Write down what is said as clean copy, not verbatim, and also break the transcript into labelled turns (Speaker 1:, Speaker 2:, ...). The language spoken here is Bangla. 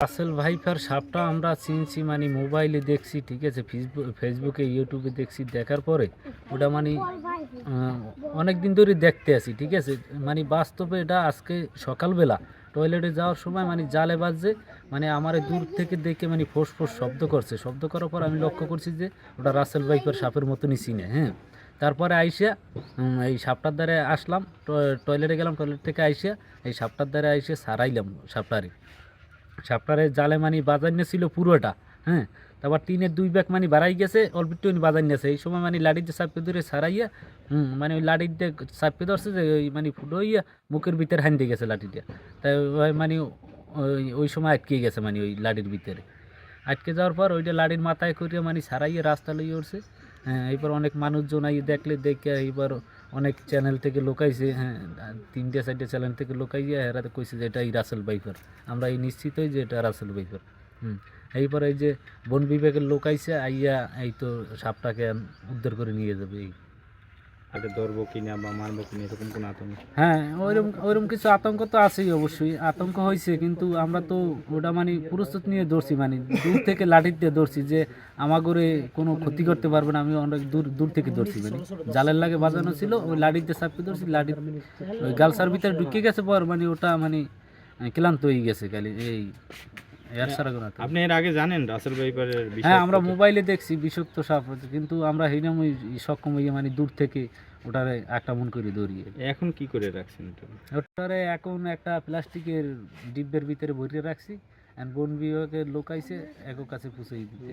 Speaker 1: রাসেল ভাইপার সাপটা আমরা চিনছি মানে মোবাইলে দেখছি, ঠিক আছে, ফেসবুকে ইউটিউবে দেখছি, দেখার পরে ওটা মানে অনেক দিন ধরে দেখতে আসি, ঠিক আছে। মানে বাস্তবে এটা আজকে সকালবেলা টয়লেটে যাওয়ার সময় মানে জালে বাজছে, মানে আমার দূর থেকে দেখে মানে ফোঁস ফোঁস শব্দ করছে, শব্দ করার পর আমি লক্ষ্য করছি যে ওটা রাসেল ভাইপার সাপের মতনই চিনে, হ্যাঁ। তারপরে আইসা এই সাপটার দ্বারে আসলাম, টয়লেটে গেলাম, টয়লেট থেকে আইসা এই সাপটার দ্বারে আইসে সারাইলাম সাপটারে। সাপটারে জালে মানে বাজাইনে ছিল পুরোটা, হ্যাঁ। তারপর টিনের 2 ব্যাগ মানে বাড়াই গেছে, অল্প একটু বাজাইনেছে। এই সময় মানে লাঠিতে চাপে ধরে সারাইয়া মানে ওই লাঠিতে চাপে ধরছে যে ওই মানে ফুটো হইয়া মুখের ভিতরে হানতে গেছে লাঠিটা। তাই ওই মানে ওই সময় আটকে গেছে মানে ওই লাঠির ভিতরে। আটকে যাওয়ার পর ওইটা লাঠির মাথায় করিয়া মানে সারাইয়ে রাস্তা লইয়ে উঠছে। হ্যাঁ, এবার অনেক মানুষজন আই দেখলে দেখে এবার অনেক চ্যানেল থেকে লোকাইছে, হ্যাঁ, 3টে 4টে চ্যানেল থেকে লোকাইয়া এরা কইছে যে এটা এই রাসেল ভাইপার। আমরা এই নিশ্চিতই যে এটা রাসেল ভাইপার। এইবার এই যে বন বিভাগের লোক আইছে, আইয়া এই তো সাপটাকে উদ্ধার করে নিয়ে যাবে এই।
Speaker 2: এটা ধরবো কিনা বা মারবো কিনা এরকম কোনো আতঙ্ক?
Speaker 1: হ্যাঁ, ওইরকম ওইরকম কিছু আতঙ্ক তো আছেই, অবশ্যই আতঙ্ক হয়েছে, কিন্তু আমরা তো ওটা মানে প্রস্তুত নিয়ে ধরছি, মানে দূর থেকে লাঠি দিয়ে ধরছি যে আমাগরে কোনো ক্ষতি করতে পারবে না। আমি অনেক দূর দূর থেকে ধরছি, মানে জালের লাগে বাজানো ছিল, ওই লাঠিতে চাপিয়ে ধরছি, লাঠি ওই গালসার ভিতরে ঢুকে গেছে পর মানে ওটা মানে ক্লান্ত হয়ে গেছে খালি এই এর ছাড়া কোনো আতঙ্ক।
Speaker 2: আপনি এর আগে জানেন রাসেল ভাইপারের
Speaker 1: হ্যাঁ,
Speaker 2: বিষয়?
Speaker 1: আমরা মোবাইলে দেখছি বিষাক্ত সাপ, কিন্তু আমরা সেইরকম সক্ষম হইয়া মানে দূর থেকে ওটারে আক্রমণ করে ধরিয়ে।
Speaker 2: এখন কি করে রাখছেন এটা?
Speaker 1: ওটারে এখন একটা প্লাস্টিকের ডিব্বের ভিতরে ভরিয়ে রাখছি, বন বিভাগের লোক আইছে একক কাছে পুষে দিতে।